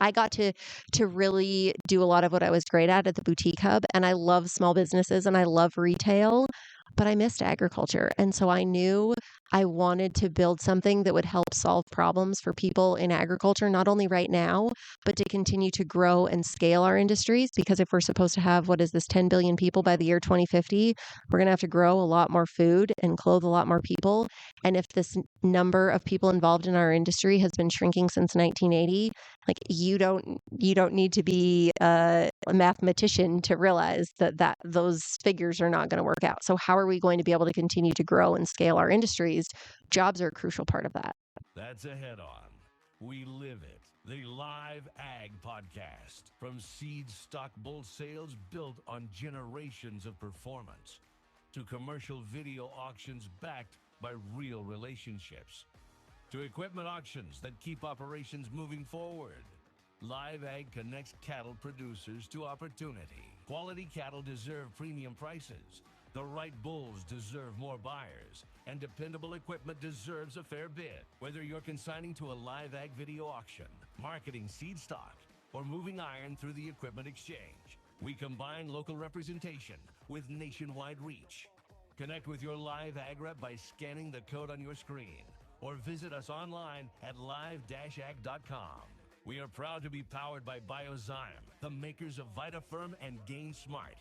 I got to really do a lot of what I was great at the boutique hub. And I love small businesses and I love retail, but I missed agriculture. And so I knew I wanted to build something that would help solve problems for people in agriculture, not only right now, but to continue to grow and scale our industries. Because if we're supposed to have, 10 billion people by the year 2050, we're going to have to grow a lot more food and clothe a lot more people. And if this number of people involved in our industry has been shrinking since 1980, like you don't need to be a mathematician to realize that those figures are not going to work out. So how are we going to be able to continue to grow and scale our industries? Jobs are a crucial part of that. That's a Head On. We live it. The Live Ag Podcast. From seed stock bull sales built on generations of performance to commercial video auctions backed by real relationships to equipment auctions that keep operations moving forward. Live Ag connects cattle producers to opportunity. Quality cattle deserve premium prices. The right bulls deserve more buyers, and dependable equipment deserves a fair bid. Whether you're consigning to a Live Ag video auction, marketing seed stock, or moving iron through the equipment exchange, we combine local representation with nationwide reach. Connect with your Live Ag rep by scanning the code on your screen, or visit us online at live-ag.com. We are proud to be powered by Biozyme, the makers of VitaFirm and Gain Smart.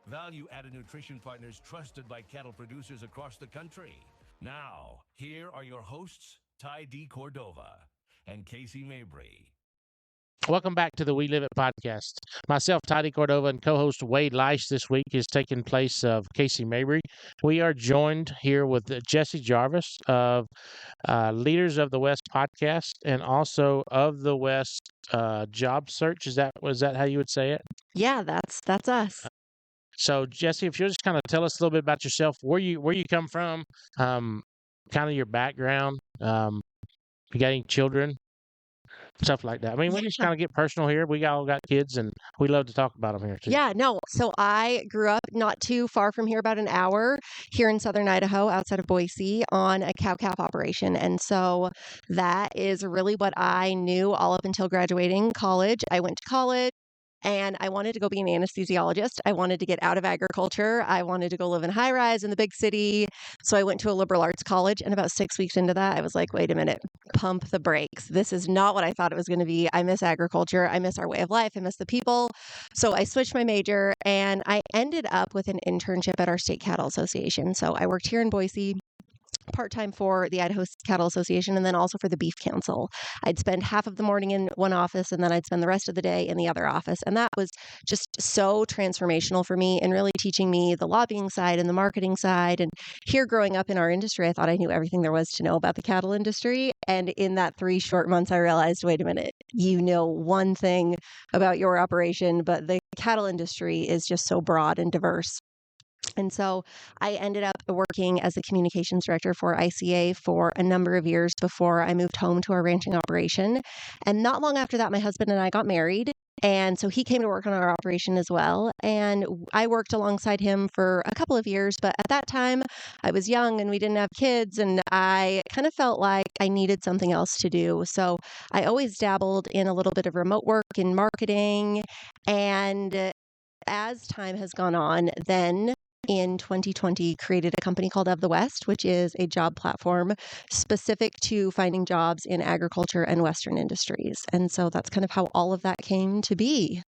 Value-added nutrition partners trusted by cattle producers across the country. Now, here are your hosts, Ty deCordova and Casey Mabry. Welcome back to the We Live It podcast. Myself, Ty deCordova, and co-host Wade Leist this week is taking place of Casey Mabry. We are joined here with Jessie Jarvis of Leaders of the West podcast and also of the West Job Search. Was that how you would say it? Yeah, that's us. So, Jessie, if you'll just kind of tell us a little bit about yourself, where you come from, kind of your background, you got any children, stuff like that. I mean, we just kind of get personal here. We all got kids, and we love to talk about them here too. Yeah, no. So I grew up not too far from here, about an hour here in southern Idaho, outside of Boise, on a cow-calf operation. And so that is really what I knew all up until graduating college. I went to college. And I wanted to go be an anesthesiologist. I wanted to get out of agriculture. I wanted to go live in high rise in the big city. So I went to a liberal arts college. And about 6 weeks into that, I was like, wait a minute, pump the brakes. This is not what I thought it was going to be. I miss agriculture. I miss our way of life. I miss the people. So I switched my major and I ended up with an internship at our state cattle association. So I worked here in Boise part-time for the Idaho Cattle Association and then also for the Beef Council. I'd spend half of the morning in one office and then I'd spend the rest of the day in the other office. And that was just so transformational for me and really teaching me the lobbying side and the marketing side. And here growing up in our industry, I thought I knew everything there was to know about the cattle industry. And in that 3 short months, I realized, wait a minute, you know one thing about your operation, but the cattle industry is just so broad and diverse. And so I ended up working as a communications director for ICA for a number of years before I moved home to our ranching operation. And not long after that, my husband and I got married. And so he came to work on our operation as well. And I worked alongside him for a couple of years. But at that time, I was young and we didn't have kids. And I kind of felt like I needed something else to do. So I always dabbled in a little bit of remote work in marketing. And as time has gone on, then in 2020 created a company called Of the West, which is a job platform specific to finding jobs in agriculture and Western industries. And so that's kind of how all of that came to be.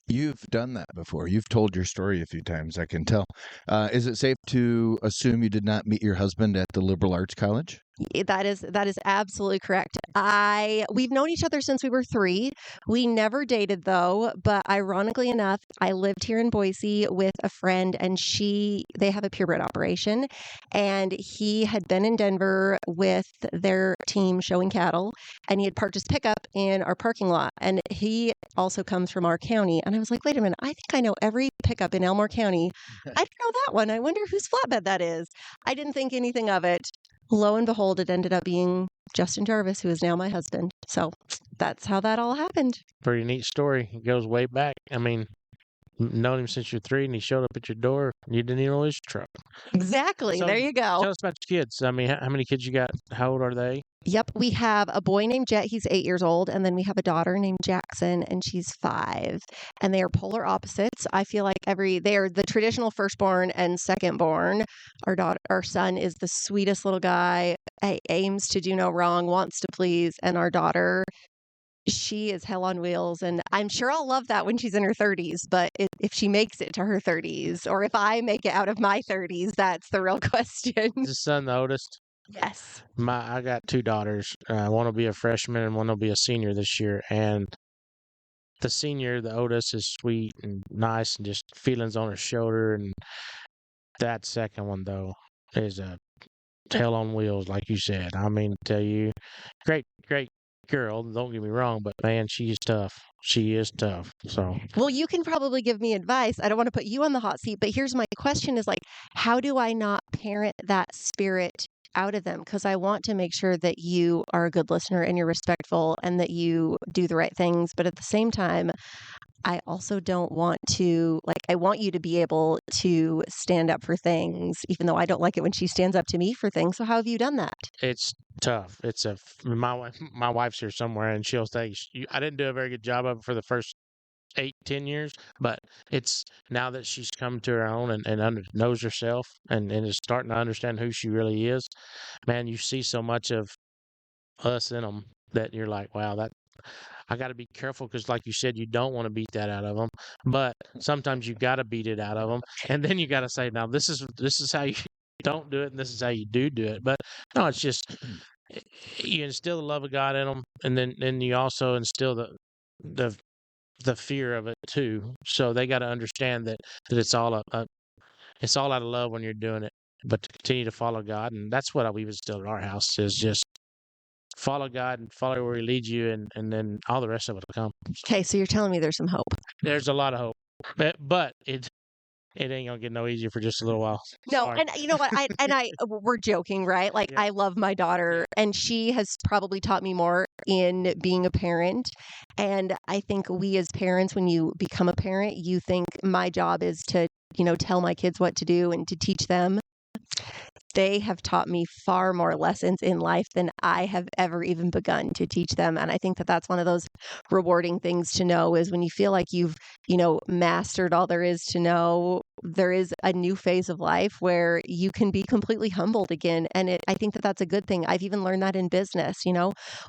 You've done that before. You've told your story a few times, I can tell. Is it safe to assume you did not meet your husband at the liberal arts college? That is absolutely correct. We've known each other since we were 3. We never dated though, but ironically enough, I lived here in Boise with a friend and they have a purebred operation and he had been in Denver with their team showing cattle and he had parked his pickup in our parking lot and he also comes from our county. And I was like, wait a minute, I think I know every pickup in Elmore County. I don't know that one. I wonder whose flatbed that is. I didn't think anything of it. Lo and behold, it ended up being Justin Jarvis, who is now my husband. So that's how that all happened. Pretty neat story. It goes way back. I mean, known him since you're 3, and he showed up at your door. And you didn't even know his truck. Exactly. So there you go. tell us about your kids. I mean, how many kids you got? How old are they? Yep. We have a boy named Jet. He's 8 years old. And then we have a daughter named Jackson, and she's 5. And they are polar opposites. I feel like they are the traditional firstborn and secondborn. Our son is the sweetest little guy, aims to do no wrong, wants to please. And our daughter, she is hell on wheels. And I'm sure I'll love that when she's in her 30s. But if she makes it to her 30s, or if I make it out of my 30s, that's the real question. Is the son the oldest? Yes. I got 2 daughters. One will be a freshman and one will be a senior this year. And the senior, the oldest, is sweet and nice and just feelings on her shoulder. And that second one, though, is a hell on wheels, like you said. I mean, to tell you, great girl. Don't get me wrong, but man, she is tough. She is tough. So, well, you can probably give me advice. I don't want to put you on the hot seat, but here's my question: is like, how do I not parent that spirit out of them? Because I want to make sure that you are a good listener and you're respectful and that you do the right things. But at the same time, I also don't want to, I want you to be able to stand up for things, even though I don't like it when she stands up to me for things. So how have you done that? It's tough. My wife's here somewhere, and she'll say, I didn't do a very good job of it for the first 8-10 years, but it's now that she's come to her own and knows herself and is starting to understand who she really is. Man, you see so much of us in them that you're like, wow, that I got to be careful because, like you said, you don't want to beat that out of them, but sometimes you got to beat it out of them, and then you got to say, now this is how you don't do it, and this is how you do it. But no, it's just you instill the love of God in them, and then you also instill the fear of it too. So they got to understand that it's all it's all out of love when you're doing it, but to continue to follow God, and that's what we've instilled in our house is just follow God and follow where He leads you, and then all the rest of it will come. Okay, so you're telling me there's some hope. There's a lot of hope, but it ain't gonna get no easier for just a little while. No, Sorry. and you know what? We're joking, right? Like, Yeah. I love my daughter, and she has probably taught me more in being a parent. And I think we as parents, when you become a parent, you think my job is to, tell my kids what to do and to teach them. They have taught me far more lessons in life than I have ever even begun to teach them. And I think that that's one of those rewarding things to know is when you feel like you've, mastered all there is to know, there is a new phase of life where you can be completely humbled again. And I think that that's a good thing. I've even learned that in business,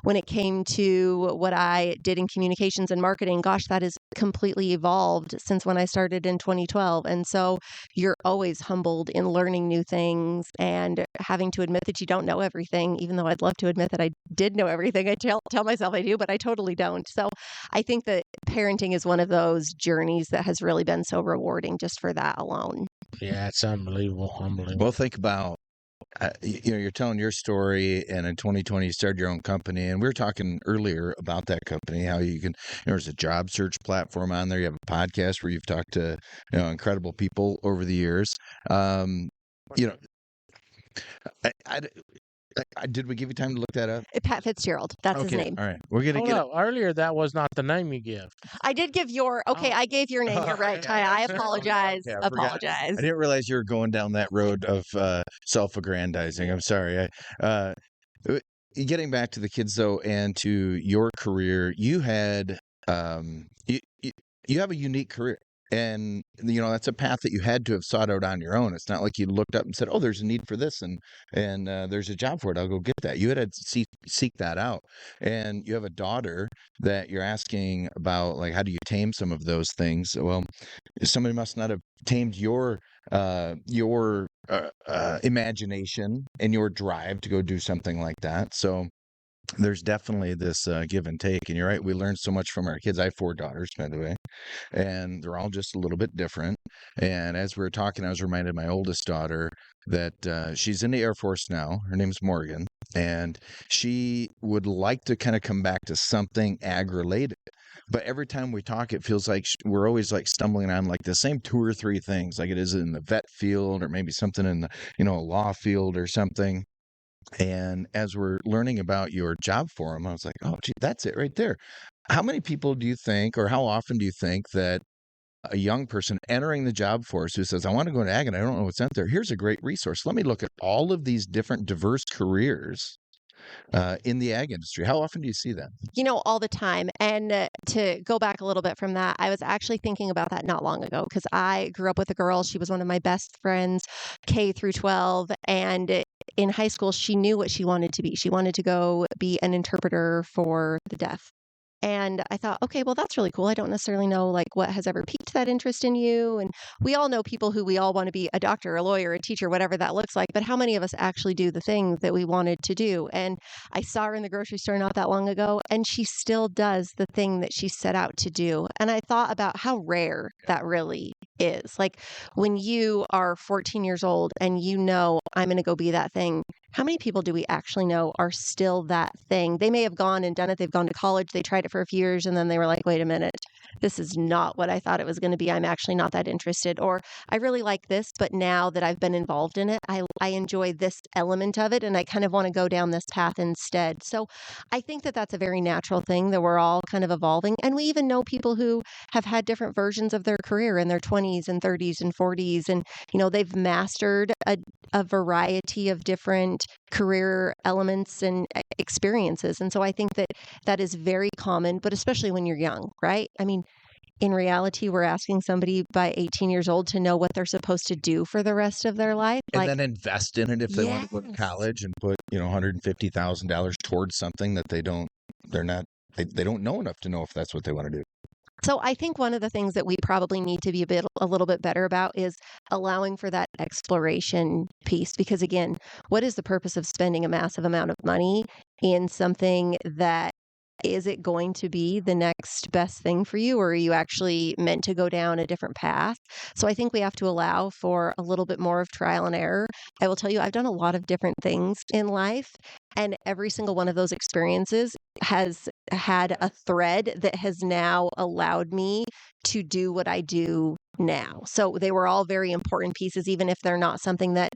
when it came to what I did in communications and marketing, gosh, that has completely evolved since when I started in 2012. And so you're always humbled in learning new things and having to admit that you don't know everything, even though I'd love to admit that I did know everything. I tell myself I do, but I totally don't. So I think that parenting is one of those journeys that has really been so rewarding just for that alone. Yeah, it's unbelievable. Well, think about, you're telling your story, and in 2020 you started your own company, and we were talking earlier about that company, how you can, there's a job search platform on there. You have a podcast where you've talked to, incredible people over the years. Did we give you time to look that up? Pat Fitzgerald. That's his name. All right. We're going to get earlier that was not the name you give. I did give I gave your name. You're right, Ty. I apologize. Yeah, I apologize. I didn't realize you were going down that road of self-aggrandizing. I'm sorry. Getting back to the kids, though, and to your career, you had you have a unique career. And, that's a path that you had to have sought out on your own. It's not like you looked up and said, oh, there's a need for this and there's a job for it. I'll go get that. You had to seek that out. And you have a daughter that you're asking about, like, how do you tame some of those things? Well, somebody must not have tamed your imagination and your drive to go do something like that. So there's definitely this give and take. And you're right. We learned so much from our kids. I have 4 daughters, by the way, and they're all just a little bit different. And as we were talking, I was reminded of my oldest daughter that she's in the Air Force now. Her name's Morgan, and she would like to kind of come back to something ag-related. But every time we talk, it feels like we're always like stumbling on like the same 2 or 3 things, like it is in the vet field or maybe something in the, law field or something. And as we're learning about your job forum, I was like, oh, gee, that's it right there. How many people do you think, or how often do you think that a young person entering the job force who says, I want to go into ag and I don't know what's out there. Here's a great resource. Let me look at all of these different diverse careers in the ag industry. How often do you see that? All the time. And to go back a little bit from that, I was actually thinking about that not long ago because I grew up with a girl. She was one of my best friends, K through 12. And in high school, she knew what she wanted to be. She wanted to go be an interpreter for the deaf. And I thought, okay, well, that's really cool. I don't necessarily know what has ever piqued that interest in you. And we all know people who we all want to be a doctor, a lawyer, a teacher, whatever that looks like. But how many of us actually do the thing that we wanted to do? And I saw her in the grocery store not that long ago, and she still does the thing that she set out to do. And I thought about how rare that really is. Like when you are 14 years old and I'm going to go be that thing. How many people do we actually know are still that thing? They may have gone and done it. They've gone to college. They tried it for a few years and then they were like, wait a minute, this is not what I thought it was going to be. I'm actually not that interested. Or I really like this, but now that I've been involved in it, I enjoy this element of it and I kind of want to go down this path instead. So I think that that's a very natural thing that we're all kind of evolving. And we even know people who have had different versions of their career in their 20s and 30s and 40s. And, they've mastered a variety of different career elements and experiences. And so I think that that is very common, but especially when you're young, right? I mean, in reality, we're asking somebody by 18 years old to know what they're supposed to do for the rest of their life. And then invest in it if they want to go to Yes. college and put, $150,000 towards something that they don't know enough to know if that's what they want to do. So I think one of the things that we probably need to be a little bit better about is allowing for that exploration piece. Because again, what is the purpose of spending a massive amount of money in something that is it going to be the next best thing for you, or are you actually meant to go down a different path? So I think we have to allow for a little bit more of trial and error. I will tell you, I've done a lot of different things in life, and every single one of those experiences has had a thread that has now allowed me to do what I do now. So they were all very important pieces, even if they're not something that,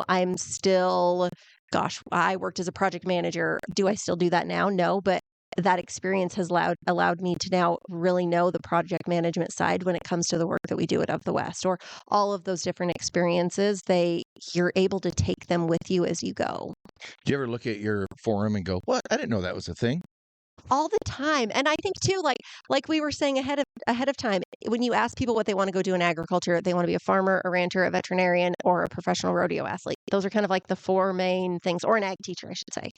I'm still, gosh, I worked as a project manager. Do I still do that now? No, but that experience has allowed me to now really know the project management side when it comes to the work that we do at Of the West, or all of those different experiences. You're able to take them with you as you go. Do you ever look at your forum and go, what? I didn't know that was a thing. All the time. And I think too, like we were saying ahead of time, when you ask people what they want to go do in agriculture, they want to be a farmer, a rancher, a veterinarian, or a professional rodeo athlete. Those are kind of like the four main things, or an ag teacher, I should say.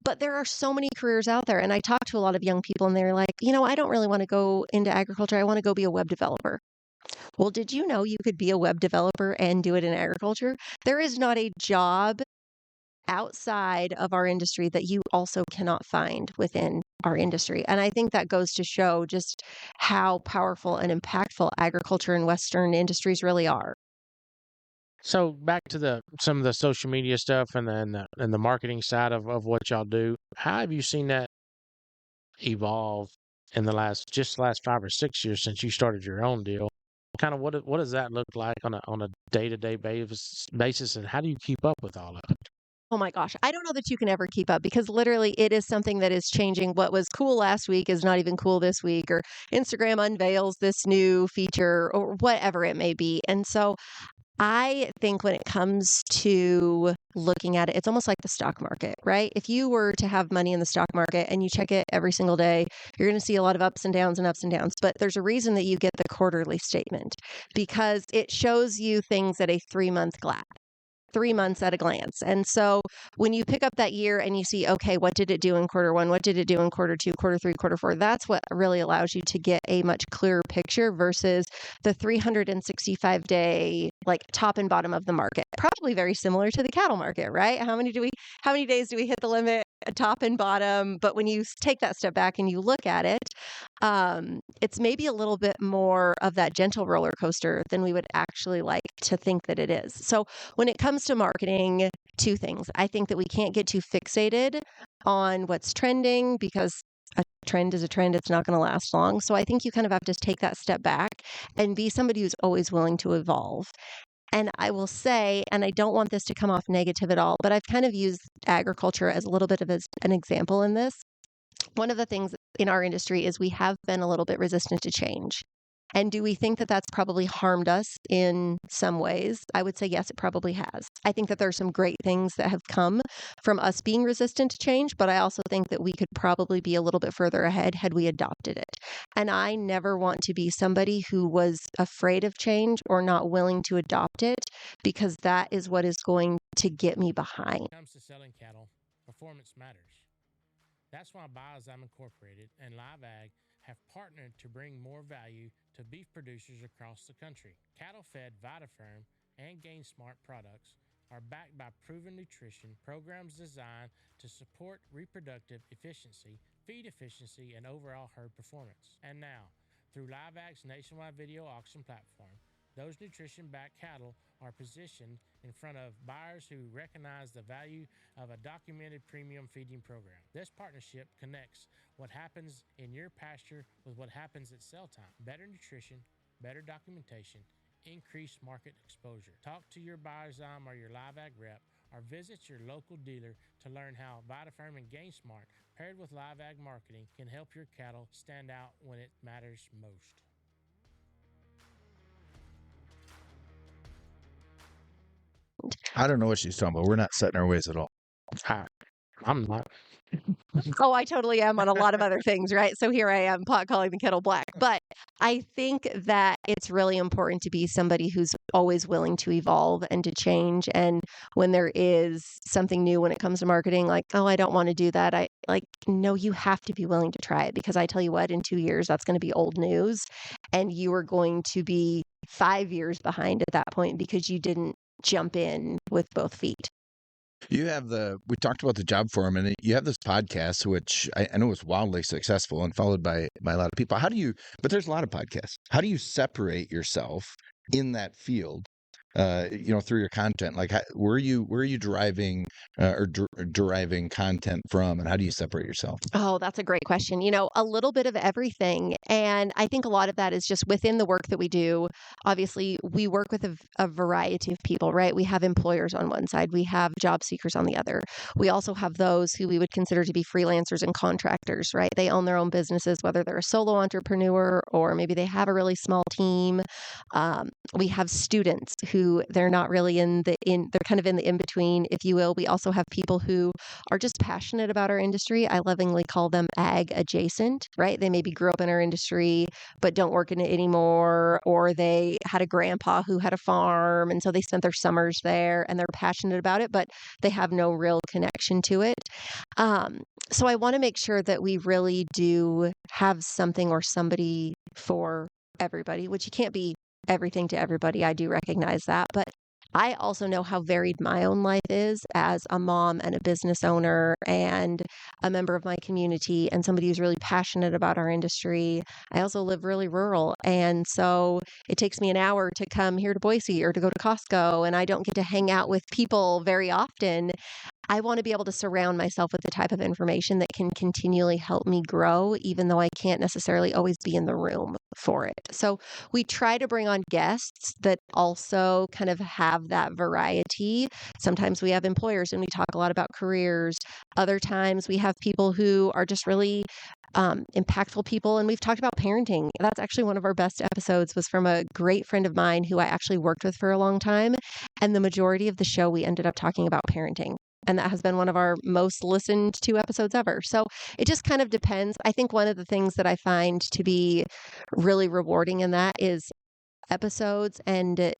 But there are so many careers out there. And I talk to a lot of young people and they're like, I don't really want to go into agriculture. I want to go be a web developer. Well, did you know you could be a web developer and do it in agriculture? There is not a job outside of our industry that you also cannot find within our industry. And I think that goes to show just how powerful and impactful agriculture and Western industries really are. So back to some of the social media stuff and then the marketing side of what y'all do. How have you seen that evolve in the last 5 or 6 years since you started your own deal? Kind of what does that look like on a day-to-day basis, and how do you keep up with all of it? Oh my gosh, I don't know that you can ever keep up because literally it is something that is changing. What was cool last week is not even cool this week, or Instagram unveils this new feature or whatever it may be. And so I think when it comes to looking at it, it's almost like the stock market, right? If you were to have money in the stock market and you check it every single day, you're going to see a lot of ups and downs and ups and downs. But there's a reason that you get the quarterly statement because it shows you things at a 3-month glance. 3 months at a glance. And so when you pick up that year and you see, okay, what did it do in quarter one? What did it do in quarter two, quarter three, quarter four? That's what really allows you to get a much clearer picture versus the 365-day top and bottom of the market. Probably very similar to the cattle market, right? How many days do we hit the limit, top and bottom? But when you take that step back and you look at it, it's maybe a little bit more of that gentle roller coaster than we would actually like to think that it is. So when it comes to marketing, 2 things. I think that we can't get too fixated on what's trending because a trend is a trend. It's not going to last long. So I think you kind of have to take that step back and be somebody who's always willing to evolve. And I will say, and I don't want this to come off negative at all, but I've kind of used agriculture as a little bit of an example in this. One of the things in our industry is we have been a little bit resistant to change. And do we think that that's probably harmed us in some ways? I would say yes, it probably has. I think that there are some great things that have come from us being resistant to change, but I also think that we could probably be a little bit further ahead had we adopted it. And I never want to be somebody who was afraid of change or not willing to adopt it, because that is what is going to get me behind. When it comes to selling cattle, performance matters. That's why Biozyme Incorporated and Live Ag have partnered to bring more value to beef producers across the country. Cattle-fed VitaFerm and GainSmart products are backed by proven nutrition programs designed to support reproductive efficiency, feed efficiency, and overall herd performance. And now, through Live Ag's nationwide video auction platform, those nutrition-backed cattle are positioned in front of buyers who recognize the value of a documented premium feeding program. This partnership connects what happens in your pasture with what happens at sale time. Better nutrition, better documentation, increased market exposure. Talk to your Biozyme or your Live Ag rep, or visit your local dealer to learn how VitaFerm and GainSmart, paired with Live Ag marketing, can help your cattle stand out when it matters most. I don't know what she's talking about. We're not setting our ways at all. I'm not. Oh, I totally am on a lot of other things, right? So here I am, pot calling the kettle black. But I think that it's really important to be somebody who's always willing to evolve and to change. And when there is something new when it comes to marketing, like, oh, I don't want to do that. No, you have to be willing to try it, because I tell you what, in 2 years, that's going to be old news. And you are going to be 5 years behind at that point because you didn't jump in with both feet. We talked about the job forum, and you have this podcast, which I know is wildly successful and followed by a lot of people. But there's a lot of podcasts. How do you separate yourself in that field, through your content? Like, where are you deriving deriving content from, and how do you separate yourself? Oh, that's a great question. A little bit of everything. And I think a lot of that is just within the work that we do. Obviously, we work with a variety of people, right? We have employers on one side, we have job seekers on the other. We also have those who we would consider to be freelancers and contractors, right? They own their own businesses, whether they're a solo entrepreneur or maybe they have a really small team. We have students who they're not really they're kind of in the in-between, if you will. We also have people who are just passionate about our industry. I lovingly call them ag adjacent, right? They maybe grew up in our industry, but don't work in it anymore, or they had a grandpa who had a farm, and so they spent their summers there, and they're passionate about it, but they have no real connection to it. So I want to make sure that we really do have something or somebody for everybody, which you can't be everything to everybody. I do recognize that, but I also know how varied my own life is as a mom and a business owner and a member of my community and somebody who's really passionate about our industry. I also live really rural, and so it takes me an hour to come here to Boise or to go to Costco, and I don't get to hang out with people very often. I want to be able to surround myself with the type of information that can continually help me grow, even though I can't necessarily always be in the room for it. So we try to bring on guests that also kind of have that variety. Sometimes we have employers and we talk a lot about careers. Other times we have people who are just really impactful people. And we've talked about parenting. That's actually one of our best episodes, was from a great friend of mine who I actually worked with for a long time. And the majority of the show, we ended up talking about parenting. And that has been one of our most listened to episodes ever. So it just kind of depends. I think one of the things that I find to be really rewarding in that is episodes and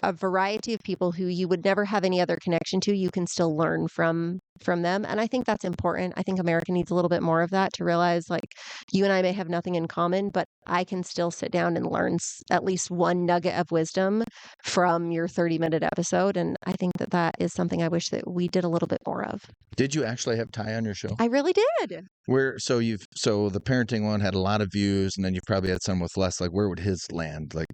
a variety of people who you would never have any other connection to. You can still learn from them. And I think that's important. I think America needs a little bit more of that, to realize, like, you and I may have nothing in common, but I can still sit down and learn at least one nugget of wisdom from your 30-minute episode. And I think that is something I wish that we did a little bit more of. Did you actually have Ty on your show? I really did. So the parenting one had a lot of views, and then you've probably had some with less. Like, where would his land? Like,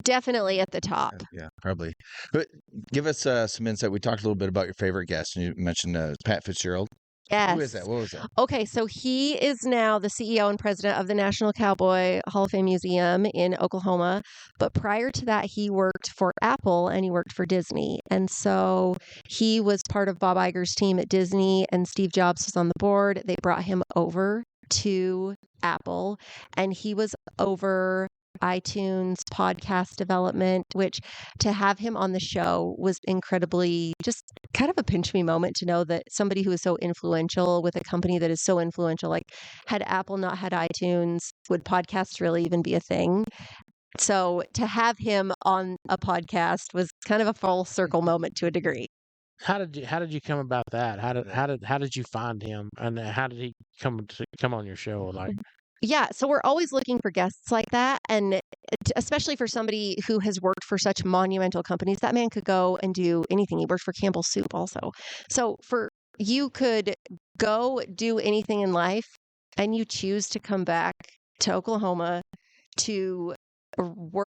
Definitely at the top. Yeah, probably. But give us some insight. We talked a little bit about your favorite guest, and you mentioned Pat Fitzgerald. Yes. Who is that? What was that? Okay, so he is now the CEO and president of the National Cowboy Hall of Fame Museum in Oklahoma. But prior to that, he worked for Apple and he worked for Disney. And so he was part of Bob Iger's team at Disney, and Steve Jobs was on the board. They brought him over to Apple, and he was over iTunes, podcast development, which to have him on the show was incredibly just kind of a pinch me moment to know that somebody who is so influential with a company that is so influential, like had Apple not had iTunes, would podcasts really even be a thing? So to have him on a podcast was kind of a full circle moment to a degree. How did you come about that? How did you find him, and how did he come on your show? Like, Yeah, so we're always looking for guests like that, and especially for somebody who has worked for such monumental companies. That man could go and do anything. He worked for Campbell's Soup also. So you could go do anything in life, and you choose to come back to Oklahoma to work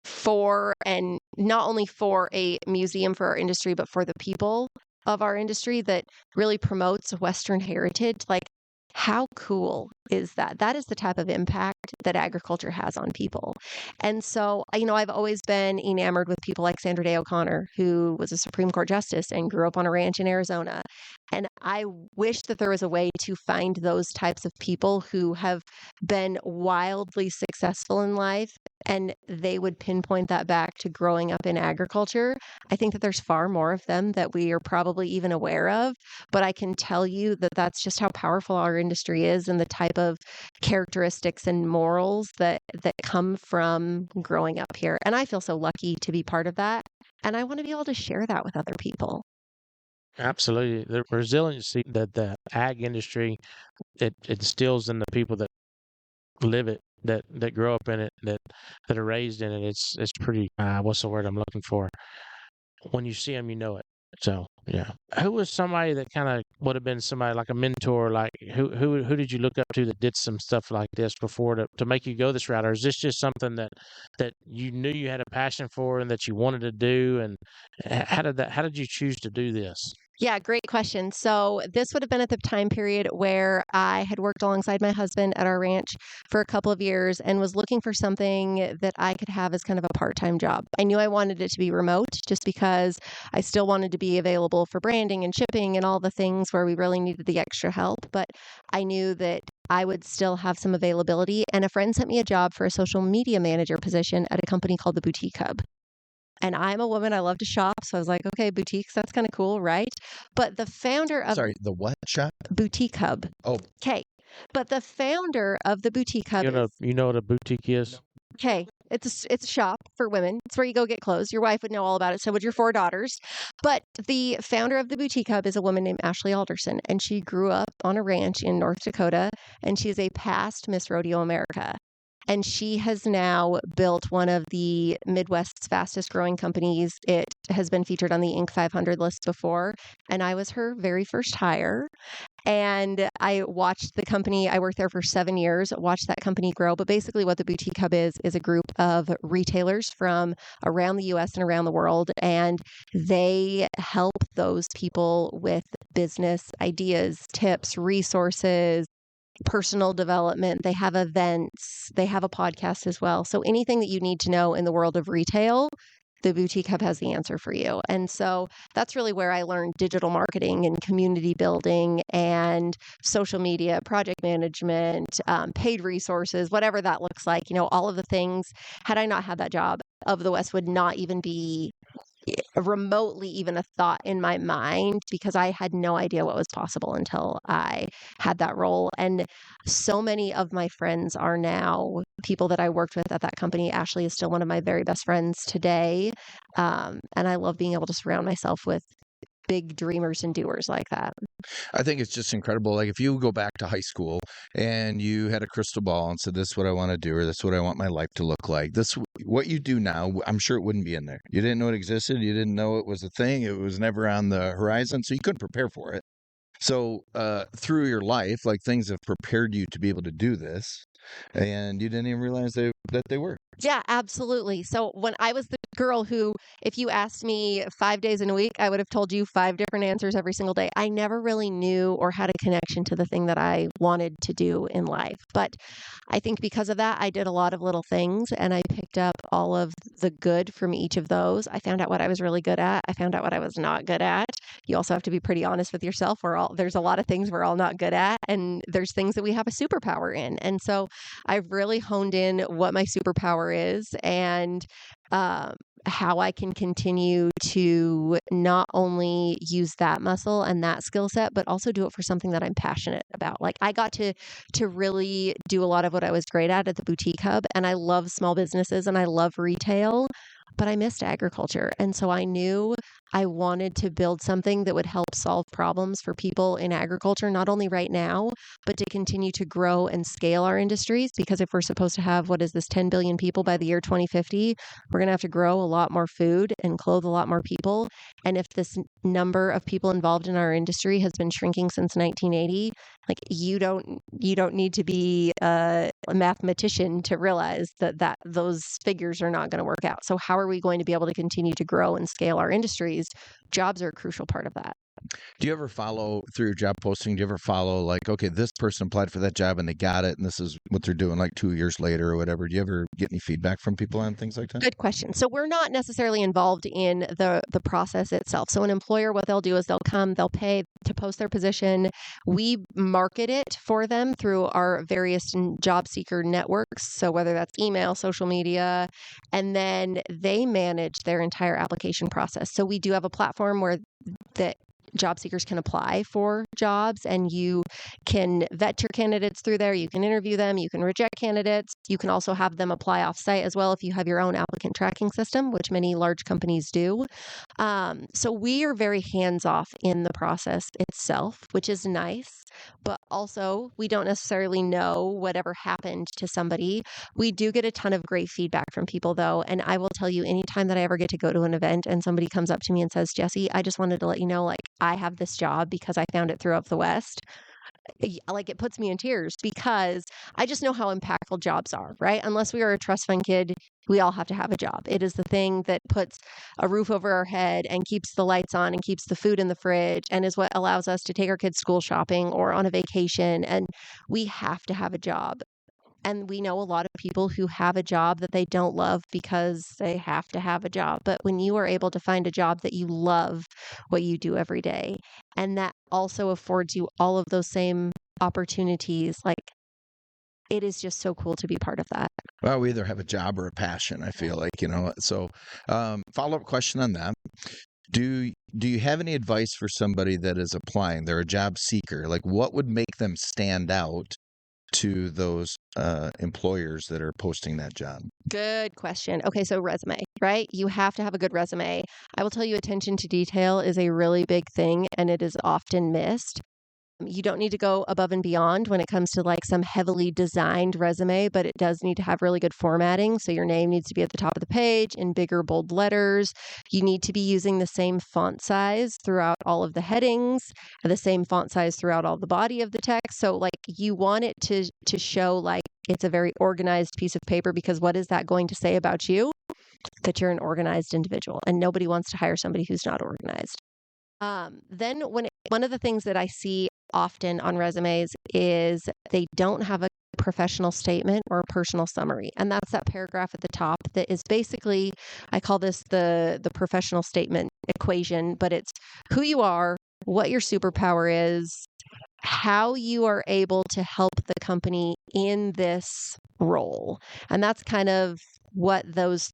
for, and not only for a museum for our industry, but for the people of our industry that really promotes Western heritage. Like, how cool is that? That is the type of impact that agriculture has on people. And so, I've always been enamored with people like Sandra Day O'Connor, who was a Supreme Court justice and grew up on a ranch in Arizona. And I wish that there was a way to find those types of people who have been wildly successful in life, and they would pinpoint that back to growing up in agriculture. I think that there's far more of them that we are probably even aware of, but I can tell you that that's just how powerful our industry is, and the type of characteristics and morals that come from growing up here. And I feel so lucky to be part of that, and I want to be able to share that with other people. absolutely, the resiliency that the ag industry it instills in the people that live it, that grow up in it, that are raised in it. It's pretty. What's the word I'm looking for? When you see them, you know it. So yeah, who was somebody that kind of would have been somebody like a mentor? Like who did you look up to that did some stuff like this before to make you go this route, or is this just something that you knew you had a passion for and that you wanted to do? And how did you choose to do this? Yeah, great question. So this would have been at the time period where I had worked alongside my husband at our ranch for a couple of years and was looking for something that I could have as kind of a part-time job. I knew I wanted it to be remote just because I still wanted to be available for branding and shipping and all the things where we really needed the extra help. But I knew that I would still have some availability. And a friend sent me a job for a social media manager position at a company called the Boutique Hub. And I'm a woman, I love to shop. So I was like, okay, boutiques, that's kind of cool, right? But the founder of Sorry, the what shop? Boutique Hub. Oh, Okay. But the founder of the Boutique Hub You know what a boutique is? okay. It's a shop for women. It's where you go get clothes. Your wife would know all about it. So would your 4 daughters. But the founder of the Boutique Hub is a woman named Ashley Alderson, and she grew up on a ranch in North Dakota, and she is a past Miss Rodeo America. And she has now built one of the Midwest's fastest growing companies. It has been featured on the Inc. 500 list before, and I was her very first hire. And I watched the company, I worked there for 7 years, watched that company grow. But basically what the Boutique Hub is a group of retailers from around the US and around the world. And they help those people with business ideas, tips, resources, personal development. They have events. They have a podcast as well. So anything that you need to know in the world of retail, the Boutique Hub has the answer for you. And so that's really where I learned digital marketing and community building and social media, project management, paid resources, whatever that looks like. All of the things, had I not had that job, Of the West would not even be remotely even a thought in my mind, because I had no idea what was possible until I had that role. And so many of my friends are now people that I worked with at that company. Ashley is still one of my very best friends today. And I love being able to surround myself with big dreamers and doers like that. I think it's just incredible. Like if you go back to high school and you had a crystal ball and said, this is what I want to do, or this is what I want my life to look like. This, what you do now, I'm sure it wouldn't be in there. You didn't know it existed. You didn't know it was a thing. It was never on the horizon. So you couldn't prepare for it. So through your life, like things have prepared you to be able to do this. And you didn't even realize that they were. Yeah, absolutely. So when I was the girl who, if you asked me 5 days in a week, I would have told you 5 different answers every single day. I never really knew or had a connection to the thing that I wanted to do in life. But I think because of that, I did a lot of little things and I picked up all of the good from each of those. I found out what I was really good at. I found out what I was not good at. You also have to be pretty honest with yourself. There's a lot of things we're all not good at, and there's things that we have a superpower in. And so I've really honed in what my superpower is and how I can continue to not only use that muscle and that skill set, but also do it for something that I'm passionate about. Like I got to really do a lot of what I was great at the boutique hub, and I love small businesses and I love retail, but I missed agriculture. And so I knew I wanted to build something that would help solve problems for people in agriculture, not only right now, but to continue to grow and scale our industries. Because if we're supposed to have, 10 billion people by the year 2050, we're going to have to grow a lot more food and clothe a lot more people. And if this number of people involved in our industry has been shrinking since 1980, like you don't need to be a mathematician to realize that those figures are not going to work out. So how are we going to be able to continue to grow and scale our industries? Jobs are a crucial part of that. Do you ever follow through your job posting? Do you ever follow like, okay, this person applied for that job and they got it and this is what they're doing like 2 years later or whatever? Do you ever get any feedback from people on things like that? Good question. So we're not necessarily involved in the process itself. So an employer, what they'll do is they'll pay to post their position. We market it for them through our various job seeker networks. So whether that's email, social media, and then they manage their entire application process. So we do have a platform where that job seekers can apply for jobs, and you can vet your candidates through there. You can interview them. You can reject candidates. You can also have them apply off-site as well if you have your own applicant tracking system, which many large companies do. So we are very hands-off in the process itself, which is nice, but also we don't necessarily know whatever happened to somebody. We do get a ton of great feedback from people, though, and I will tell you, anytime that I ever get to go to an event and somebody comes up to me and says, Jessie, I just wanted to let you know, like, I have this job because I found it through Up the West. Like, it puts me in tears because I just know how impactful jobs are, right? Unless we are a trust fund kid, we all have to have a job. It is the thing that puts a roof over our head and keeps the lights on and keeps the food in the fridge and is what allows us to take our kids school shopping or on a vacation. And we have to have a job. And we know a lot of people who have a job that they don't love because they have to have a job. But when you are able to find a job that you love what you do every day, and that also affords you all of those same opportunities, like, it is just so cool to be part of that. Well, we either have a job or a passion, I feel like, So follow-up question on that. Do you have any advice for somebody that is applying? They're a job seeker. Like, what would make them stand out to those employers that are posting that job? Good question. Okay, so resume, right? You have to have a good resume. I will tell you, attention to detail is a really big thing, and it is often missed. You don't need to go above and beyond when it comes to like some heavily designed resume, but it does need to have really good formatting. So your name needs to be at the top of the page in bigger, bold letters. You need to be using the same font size throughout all of the headings, and the same font size throughout all the body of the text. So like you want it to show like it's a very organized piece of paper, because what is that going to say about you? That you're an organized individual, and nobody wants to hire somebody who's not organized. Then one of the things that I see often on resumes is they don't have a professional statement or a personal summary. And that's that paragraph at the top that is basically, I call this the professional statement equation, but it's who you are, what your superpower is, how you are able to help the company in this role. And that's kind of what those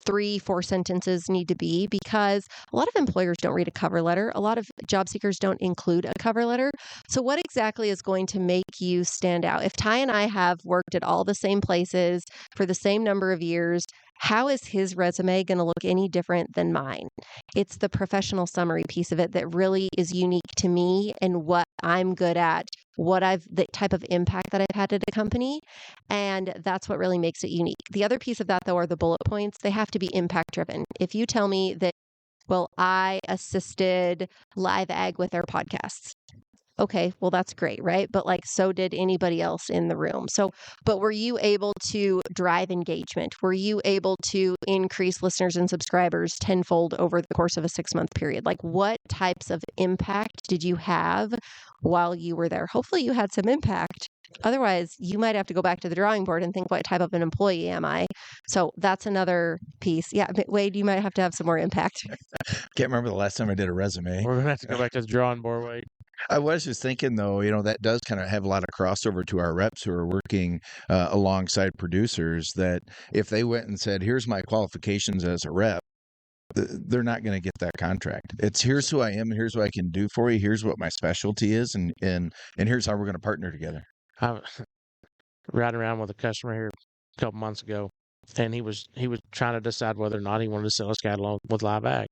3-4 sentences need to be, because a lot of employers don't read a cover letter. A lot of job seekers don't include a cover letter. So what exactly is going to make you stand out? If Ty and I have worked at all the same places for the same number of years, how is his resume going to look any different than mine? It's the professional summary piece of it that really is unique to me and what I'm good at, the type of impact that I've had at a company. And that's what really makes it unique. The other piece of that, though, are the bullet points. They have to be impact driven. If you tell me that, well, I assisted Live Ag with their podcasts. Okay, well, that's great, right? But like, so did anybody else in the room. So, but were you able to drive engagement? Were you able to increase listeners and subscribers tenfold over the course of a 6-month period? Like, what types of impact did you have while you were there? Hopefully, you had some impact. Otherwise, you might have to go back to the drawing board and think, what type of an employee am I? So that's another piece. Yeah, but Wade, you might have to have some more impact. Can't remember the last time I did a resume. We're gonna have to go back to the drawing board, Wade. I was just thinking, though, that does kind of have a lot of crossover to our reps who are working alongside producers, that if they went and said, here's my qualifications as a rep, they're not going to get that contract. It's here's who I am, here's what I can do for you, here's what my specialty is, and here's how we're going to partner together. I was riding around with a customer here a couple months ago, and he was trying to decide whether or not he wanted to sell his catalog with Live Ag,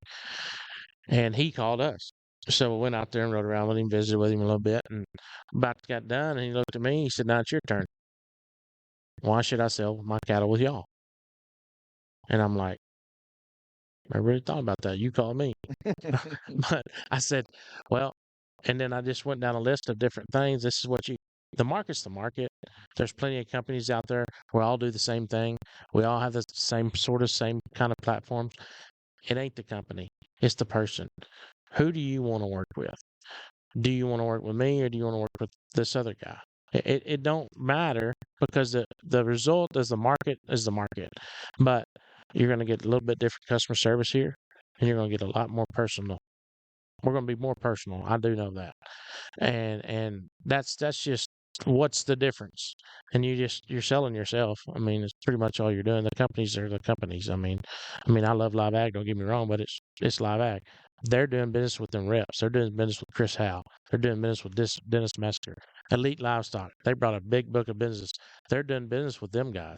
and he called us. So we went out there and rode around with him, visited with him a little bit, and about got done, and he looked at me. He said, "Now it's your turn. Why should I sell my cattle with y'all?" And I'm like, I really thought about that. You called me. But I said, well, and then I just went down a list of different things. This is what the market's the market. There's plenty of companies out there where all do the same thing. We all have the same kind of platforms. It ain't the company. It's the person. Who do you want to work with? Do you want to work with me, or do you want to work with this other guy? It don't matter, because the result is the market, but you're going to get a little bit different customer service here, and you're going to get a lot more personal. We're going to be more personal. I do know that, and that's just what's the difference. And you're selling yourself. I mean, it's pretty much all you're doing. The companies are the companies. I mean, I love Live Ag. Don't get me wrong, but it's Live Ag. They're doing business with them reps. They're doing business with Chris Howe. They're doing business with Dennis Mesker. Elite Livestock. They brought a big book of business. They're doing business with them guys.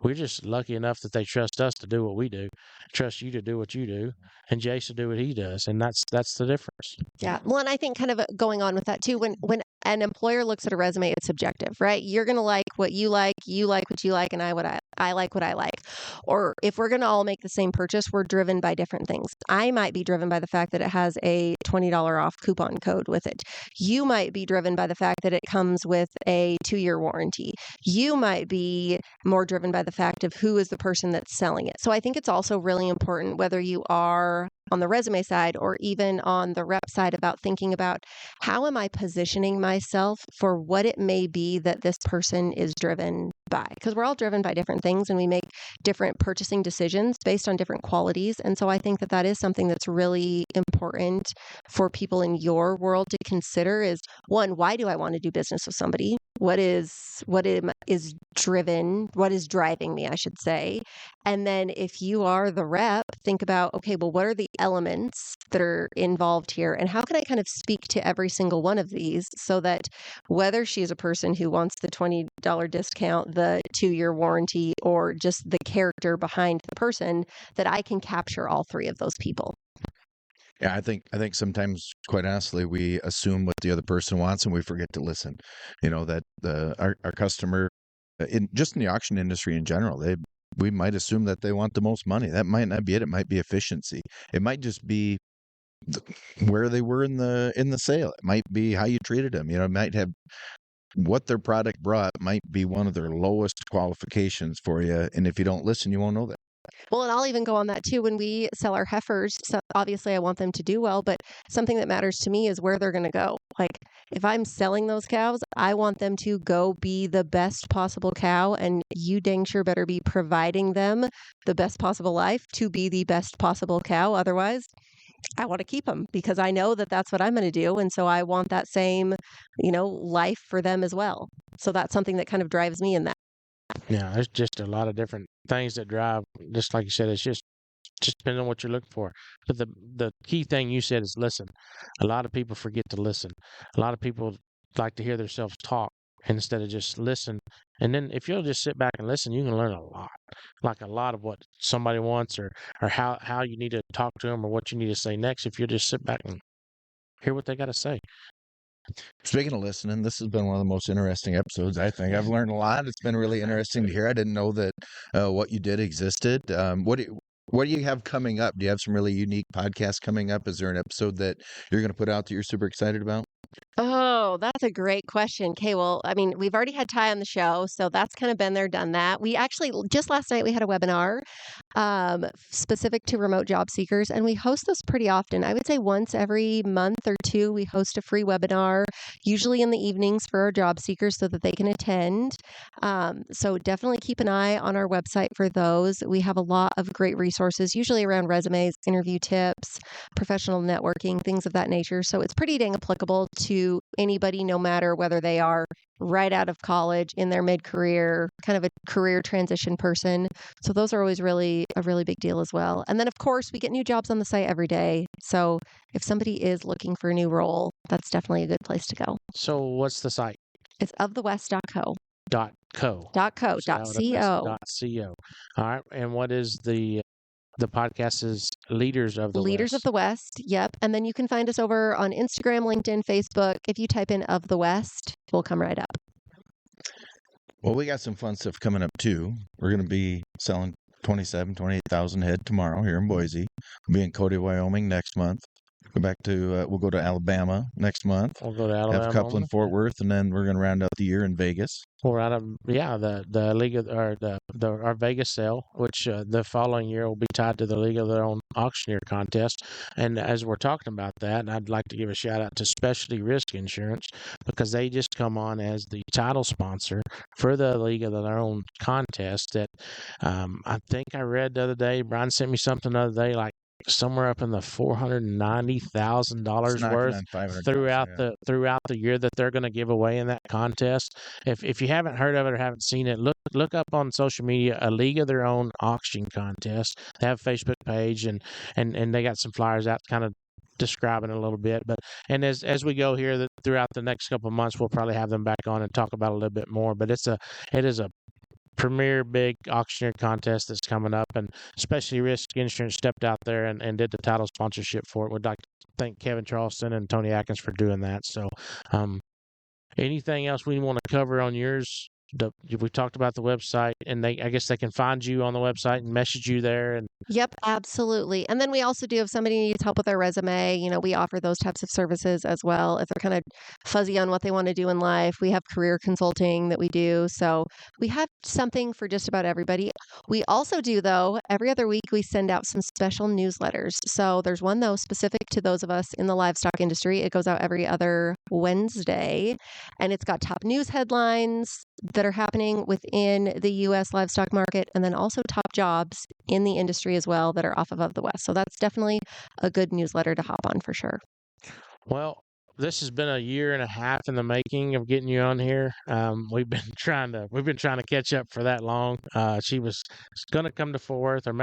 We're just lucky enough that they trust us to do what we do, trust you to do what you do, and Jace to do what he does. And that's the difference. Yeah. Well, and I think kind of going on with that too, when an employer looks at a resume, it's subjective, right? You're going to like what you like what you like, and I like what I like. Or if we're going to all make the same purchase, we're driven by different things. I might be driven by the fact that it has a $20 off coupon code with it. You might be driven by the fact that it comes with a 2-year warranty. You might be more driven by the fact of who is the person that's selling it. So I think it's also really important, whether you are on the resume side or even on the rep side, about thinking about how am I positioning myself for what it may be that this person is driven by, because we're all driven by different things and we make different purchasing decisions based on different qualities. And so I think that is something that's really important for people in your world to consider is, one, why do I want to do business with somebody? What is driving me, I should say. And then if you are the rep, think about, okay, well, what are the elements that are involved here? And how can I kind of speak to every single one of these so that whether she's a person who wants the $20 discount, the 2-year warranty, or just the character behind the person, that I can capture all three of those people. Yeah, I think sometimes, quite honestly, we assume what the other person wants and we forget to listen. That our customer, in the auction industry in general, we might assume that they want the most money. That might not be it. It might be efficiency. It might just be where they were in the sale. It might be how you treated them. It might have what their product brought might be one of their lowest qualifications for you. And if you don't listen, you won't know that. Well, and I'll even go on that too. When we sell our heifers, so obviously I want them to do well, but something that matters to me is where they're going to go. Like if I'm selling those cows, I want them to go be the best possible cow, and you dang sure better be providing them the best possible life to be the best possible cow. Otherwise, I want to keep them because I know that that's what I'm going to do. And so I want that same, life for them as well. So that's something that kind of drives me in that. Yeah, there's just a lot of different things that drive. Just like you said, it's just depends on what you're looking for. But the key thing you said is listen. A lot of people forget to listen. A lot of people like to hear themselves talk instead of just listen. And then if you'll just sit back and listen, you can learn a lot. Like a lot of what somebody wants, or how you need to talk to them, or what you need to say next. If you just sit back and hear what they got to say. Speaking of listening, this has been one of the most interesting episodes, I think. I've learned a lot. It's been really interesting to hear. I didn't know that what you did existed. What do you have coming up? Do you have some really unique podcasts coming up? Is there an episode that you're going to put out that you're super excited about? Oh, that's a great question. Okay, well, I mean, we've already had Ty on the show, so that's kind of been there, done that. We actually just last night we had a webinar specific to remote job seekers, and we host those pretty often. I would say once every month or two, we host a free webinar, usually in the evenings for our job seekers so that they can attend. So definitely keep an eye on our website for those. We have a lot of great resources, usually around resumes, interview tips, professional networking, things of that nature. So it's pretty dang applicable to anybody, no matter whether they are right out of college, in their mid-career, kind of a career transition person. So those are always a really big deal as well. And then, of course, we get new jobs on the site every day. So if somebody is looking for a new role, that's definitely a good place to go. So what's the site? It's ofthewest.co. .co. .co. .co. .co. All right. And what is the podcast is Leaders of the Leaders West. of the West. Yep. And then you can find us over on Instagram, LinkedIn, Facebook. If you type in Of the West, we'll come right up. Well, we got some fun stuff coming up too. We're going to be selling 28,000 head tomorrow here in Boise. We'll be in Cody, Wyoming next month. We'll go to Alabama next month. We'll go to Alabama. Have a couple in Fort Worth, and then we're going to round out the year in Vegas. We're out of the league of, or our Vegas sale, which the following year will be tied to the League of Their Own Auctioneer contest. And as we're talking about that, I'd like to give a shout out to Specialty Risk Insurance because they just come on as the title sponsor for the League of Their Own contest. That I think I read the other day. Brian sent me something the other day, like somewhere up in the $490,000 worth throughout the year that they're going to give away in that contest. If you haven't heard of it or haven't seen it, look up on social media, a League of Their Own auction contest. They have a Facebook page and they got some flyers out kind of describing it a little bit. But as we go here throughout the next couple of months, we'll probably have them back on and talk about it a little bit more. But it is a premier big auctioneer contest that's coming up, and Specialty Risk Insurance stepped out there and did the title sponsorship for it. We'd like to thank Kevin Charleston and Tony Atkins for doing that. So anything else we want to cover on yours? We talked about the website, and I guess they can find you on the website and message you there. And Yep, absolutely. And then we also do, if somebody needs help with their resume, we offer those types of services as well. If they're kind of fuzzy on what they want to do in life, we have career consulting that we do. So we have something for just about everybody. We also do, though, every other week we send out some special newsletters. So there's one, though, specific to those of us in the livestock industry. It goes out every other Wednesday, and it's got top news headlines that are happening within the U.S. livestock market, and then also top jobs in the industry as well that are off of the West. So that's definitely a good newsletter to hop on for sure. Well, this has been a year and a half in the making of getting you on here. We've been trying to catch up for that long. She was going to come to Fort Worth, or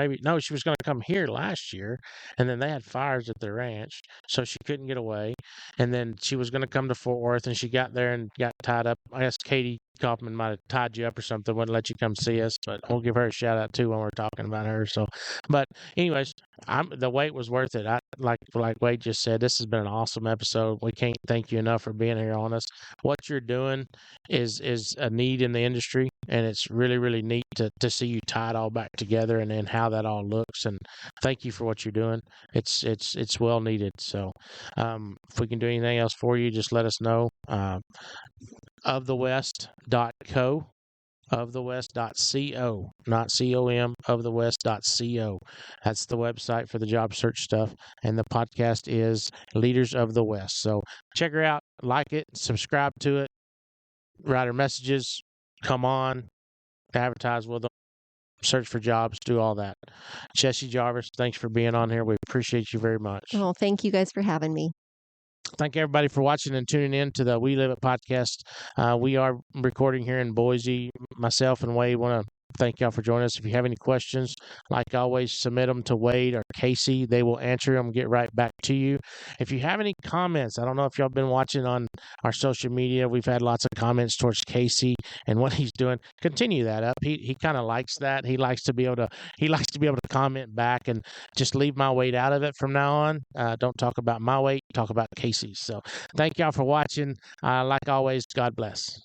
she was going to come here last year, and then they had fires at their ranch, so she couldn't get away. And then she was going to come to Fort Worth, and she got there and got tied up. I guess Katie Kaufman might have tied you up or something, wouldn't let you come see us, but we'll give her a shout out too when we're talking about her. So, but anyways, the wait was worth it. Like Wade just said, this has been an awesome episode. We can't thank you enough for being here on us. What you're doing is a need in the industry, and it's really, really neat to see you tie it all back together and how that all looks. And thank you for what you're doing. It's well needed. So, if we can do anything else for you, just let us know. Ofthewest.co, ofthewest.co, not com, ofthewest.co. That's the website for the job search stuff, and the podcast is Leaders of the West. So check her out, like it, subscribe to it, write her messages, come on, advertise with them, search for jobs, do all that. Jessie Jarvis, thanks for being on here. We appreciate you very much. Oh, thank you guys for having me. Thank everybody for watching and tuning in to the We Live It podcast. We are recording here in Boise. Myself and Wade want to thank y'all for joining us. If you have any questions, like always, submit them to Wade or Casey. They will answer them, get right back to you. If you have any comments, I don't know if y'all been watching on our social media. We've had lots of comments towards Casey and what he's doing. Continue that up. He kind of likes that. He likes to be able to comment back and just leave my weight out of it from now on. Don't talk about my weight, talk about Casey's. So thank y'all for watching. Like always, God bless.